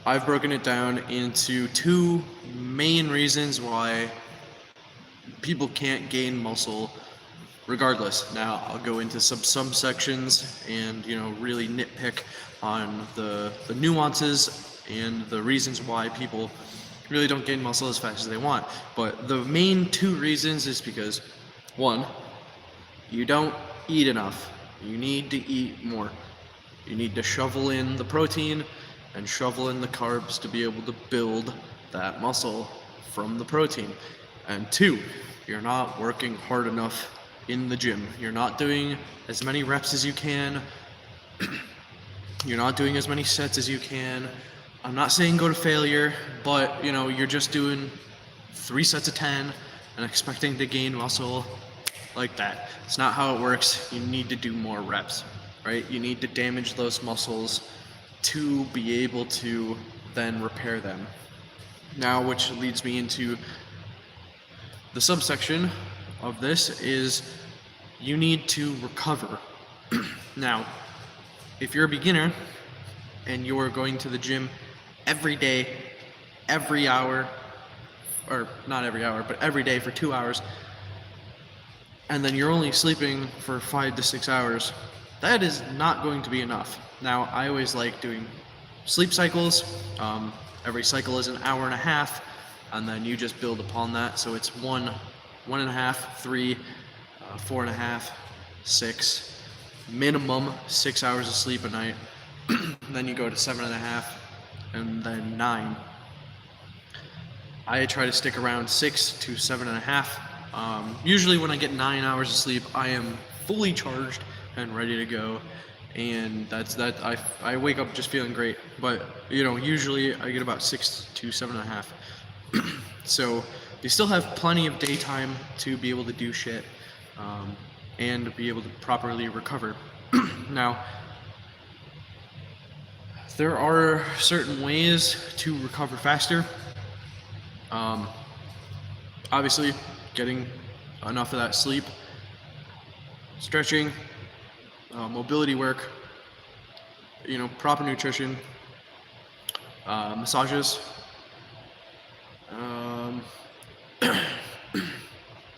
I've broken it down into two main reasons why people can't gain muscle regardless. Now I'll go into some subsections and really nitpick on the nuances and the reasons why people really don't gain muscle as fast as they want. But the main two reasons is because one, you don't eat enough. You need to eat more. You need to shovel in the protein and shovel in the carbs to be able to build that muscle from the protein. And two, you're not working hard enough in the gym. You're not doing as many reps as you can. You're not doing as many sets as you can. I'm not saying go to failure, but you're just doing 3 sets of 10 and expecting to gain muscle like that. It's not how it works. You need to do more reps, right? You need to damage those muscles to be able to then repair them. Now, which leads me into the subsection of this is you need to recover. Now, if you're a beginner and you're going to the gym every day, every hour, or not every hour, but every day for 2 hours, and then you're only sleeping for 5 to 6 hours, that is not going to be enough. Now, I always like doing sleep cycles. Every cycle is an hour and a half, and then you just build upon that. So it's 1.5, 3, 4.5, 6, minimum 6 hours of sleep a night. Then you go to 7.5, and then 9. I try to stick around 6 to 7.5. Usually when I get 9 hours of sleep, I am fully charged and ready to go. And that's that. I wake up just feeling great. But usually I get about 6 to 7.5. So you still have plenty of daytime to be able to do shit, and to be able to properly recover. Now, there are certain ways to recover faster. Obviously, getting enough of that sleep, stretching, mobility work, proper nutrition, massages.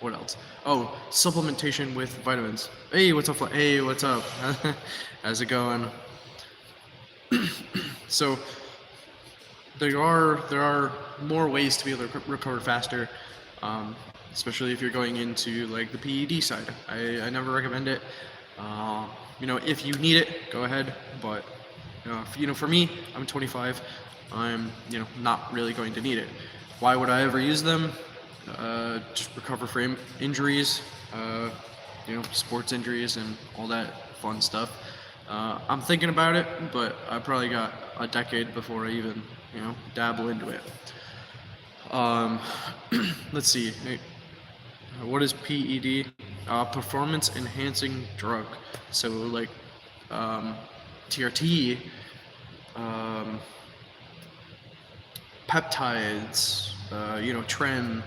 What else? Oh, supplementation with vitamins. Hey, what's up? Hey, what's up? How's it going? So there are more ways to be able to recover faster, especially if you're going into like the PED side. I never recommend it. If you need it, go ahead. But for me, I'm 25. I'm not really going to need it. Why would I ever use them? Just recover from injuries, sports injuries and all that fun stuff. I'm thinking about it, but I probably got a decade before I even, dabble into it. Let's see. What is PED? Performance enhancing drug. So like TRT, peptides, tren,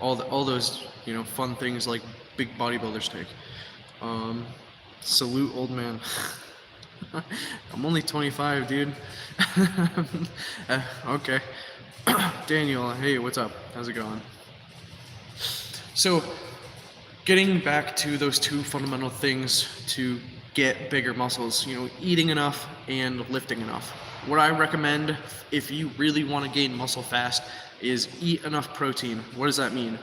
all those fun things like big bodybuilders take. Salute, old man. I'm only 25, dude. Okay. Daniel, hey, what's up? How's it going? So, getting back to those two fundamental things to get bigger muscles, eating enough and lifting enough. What I recommend if you really want to gain muscle fast is eat enough protein. What does that mean?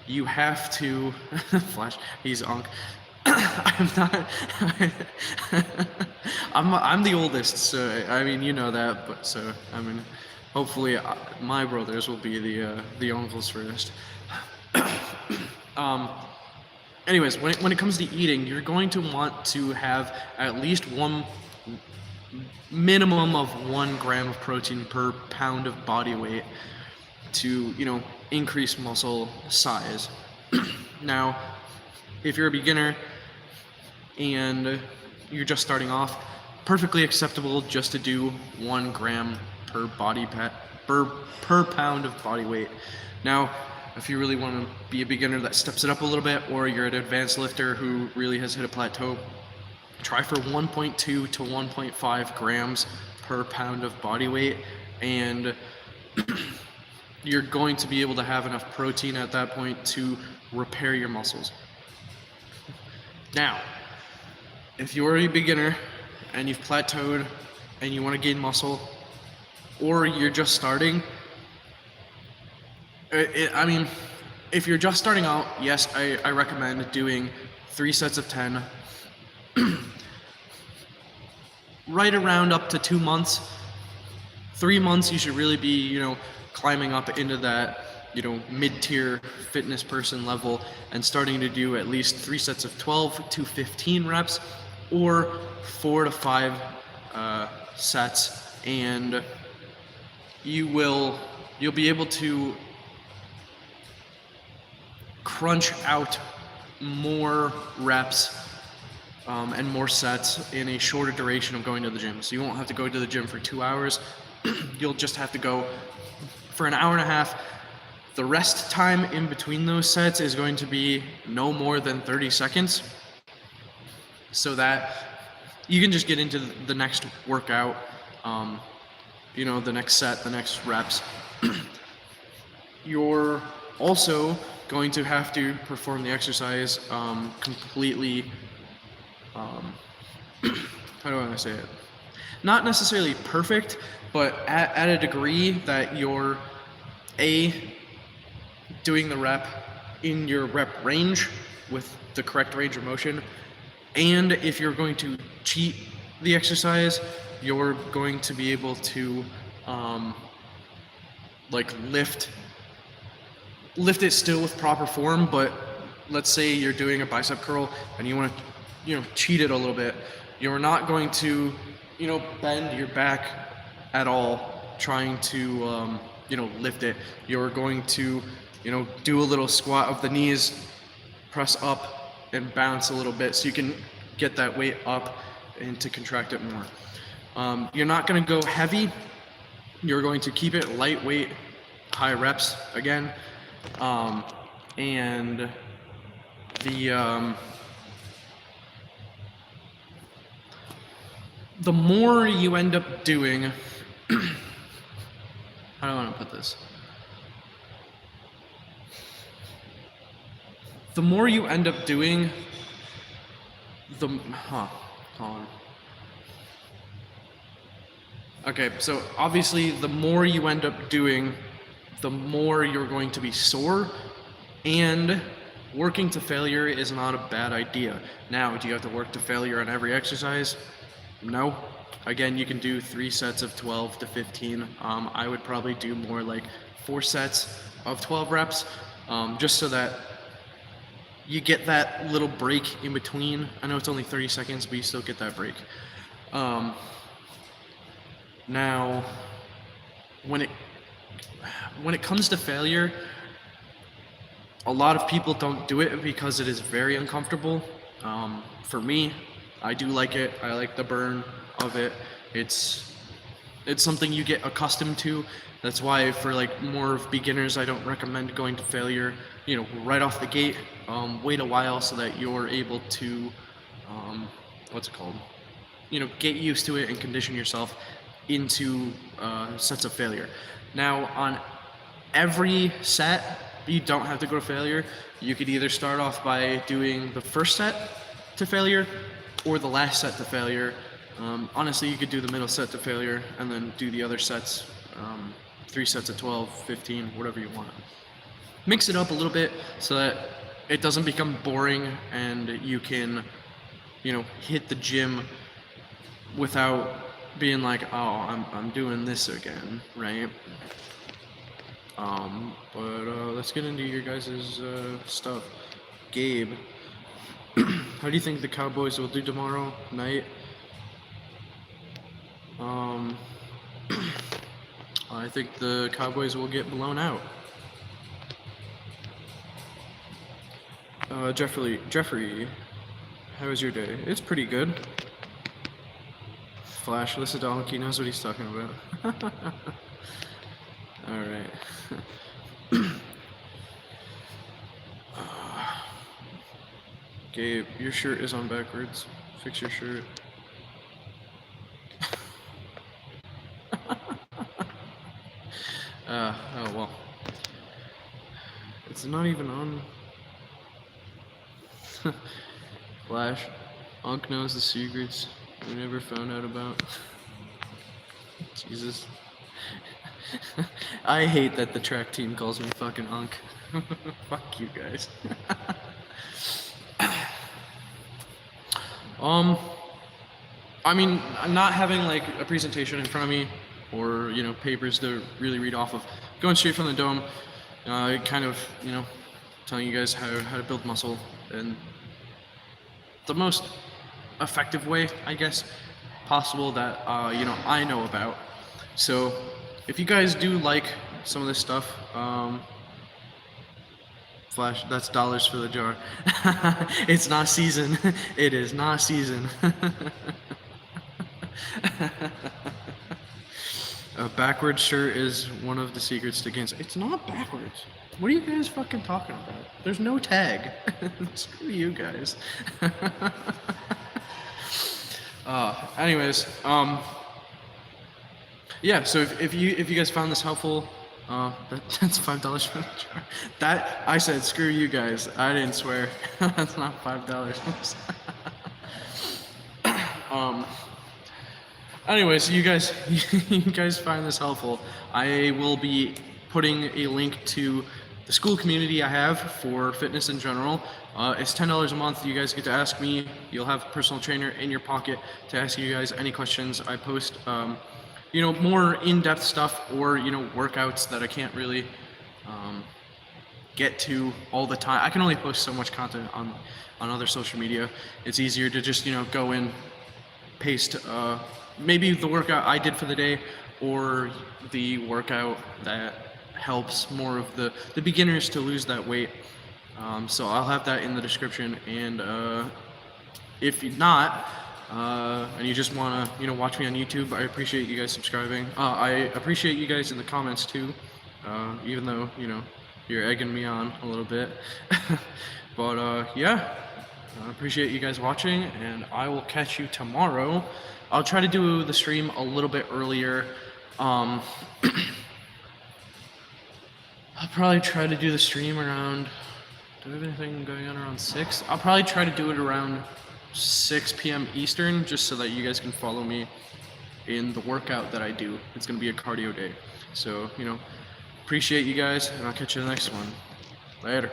You have to Flash, he's Unc. I'm not I'm the oldest, so I mean that, but so I mean hopefully my brothers will be the uncles first. Anyways, when it comes to eating, you're going to want to have at least one minimum of 1 gram of protein per pound of body weight to increase muscle size. Now, if you're a beginner and you're just starting off, perfectly acceptable just to do 1 gram per per pound of body weight. Now, if you really want to be a beginner that steps it up a little bit, or you're an advanced lifter who really has hit a plateau, try for 1.2 to 1.5 grams per pound of body weight and you're going to be able to have enough protein at that point to repair your muscles. Now, if you're a beginner and you've plateaued and you want to gain muscle, or you're just starting, if you're just starting out, yes, I recommend doing 3 sets of 10, right around up to 2 months. 3 months, you should really be, climbing up into that, mid-tier fitness person level and starting to do at least 3 sets of 12 to 15 reps, or 4 to 5 sets, and you'll be able to crunch out more reps and more sets in a shorter duration of going to the gym. So you won't have to go to the gym for 2 hours. You'll just have to go for an hour and a half. The rest time in between those sets is going to be no more than 30 seconds, so that you can just get into the next workout, the next set, the next reps. You're also going to have to perform the exercise completely, how do I want to say it? Not necessarily perfect, but at a degree that you're doing the rep in your rep range with the correct range of motion, and if you're going to cheat the exercise, you're going to be able to lift it still with proper form. But let's say you're doing a bicep curl and you want to cheat it a little bit. You're not going to bend your back at all trying to lift it. You're going to do a little squat of the knees, press up and bounce a little bit so you can get that weight up and to contract it more. You're not going to go heavy. You're going to keep it lightweight, high reps again. And the more you end up doing, how do I want to put this? The more you end up doing, hold on. Okay, so obviously the more you end up doing, the more you're going to be sore, and working to failure is not a bad idea. Now, do you have to work to failure on every exercise? No. Again, you can do 3 sets of 12 to 15. I would probably do more like 4 sets of 12 reps, just so that you get that little break in between. I know it's only 30 seconds, but you still get that break. Now, when it comes to failure, a lot of people don't do it because it is very uncomfortable. For me, I do like it. I like the burn of it. It's something you get accustomed to. That's why for like more of beginners, I don't recommend going to failure, right off the gate. Wait a while so that you're able to, get used to it and condition yourself into sets of failure. Now, on every set, you don't have to go to failure. You could either start off by doing the first set to failure or the last set to failure. Honestly, you could do the middle set to failure and then do the other sets, 3 sets of 12, 15, whatever you want. Mix it up a little bit so that it doesn't become boring and you can, hit the gym without being like, oh, I'm doing this again, right? But let's get into your guys' stuff. Gabe, how do you think the Cowboys will do tomorrow night? I think the Cowboys will get blown out. Jeffrey, how was your day? It's pretty good. Flashless Adonki knows what he's talking about. Alright. Gabe, your shirt is on backwards. Fix your shirt. Oh well. It's not even on. Flash. Unk knows the secrets we never found out about. Jesus. I hate that the track team calls me fucking Unk. Fuck you guys. I mean, not having like a presentation in front of me or, you know, papers to really read off of, going straight from the dome, kind of, you know, telling you guys how to build muscle in the most effective way, I guess, possible that, you know, I know about. So if you guys do like some of this stuff, Flash, that's dollars for the jar. It's not season. It is not season. A backwards shirt is one of the secrets to gains. It's not backwards. What are you guys fucking talking about? There's no tag. Screw you guys. Anyways, yeah. So if you guys found this helpful, that's $5 for the jar. That I said, screw you guys. I didn't swear. That's not $5. Anyways, you guys find this helpful. I will be putting a link to the school community I have for fitness in general. It's $10 a month. You guys get to ask me. You'll have a personal trainer in your pocket to ask you guys any questions. I post, you know, more in-depth stuff or, you know, workouts that I can't really get to all the time. I can only post so much content on other social media. It's easier to just, you know, go in, paste maybe the workout I did for the day or the workout that helps more of the beginners to lose that weight. So I'll have that in the description, and if not, and you just want to, you know, watch me on YouTube, I appreciate you guys subscribing. I appreciate you guys in the comments too, even though, you know, you're egging me on a little bit. But yeah, I appreciate you guys watching, and I will catch you tomorrow. I'll try to do the stream a little bit earlier. I'll probably try to do the stream around, do I have anything going on around 6? I'll probably try to do it around 6 p.m. Eastern, just so that you guys can follow me in the workout that I do. It's going to be a cardio day. So, you know, appreciate you guys, and I'll catch you in the next one. Later.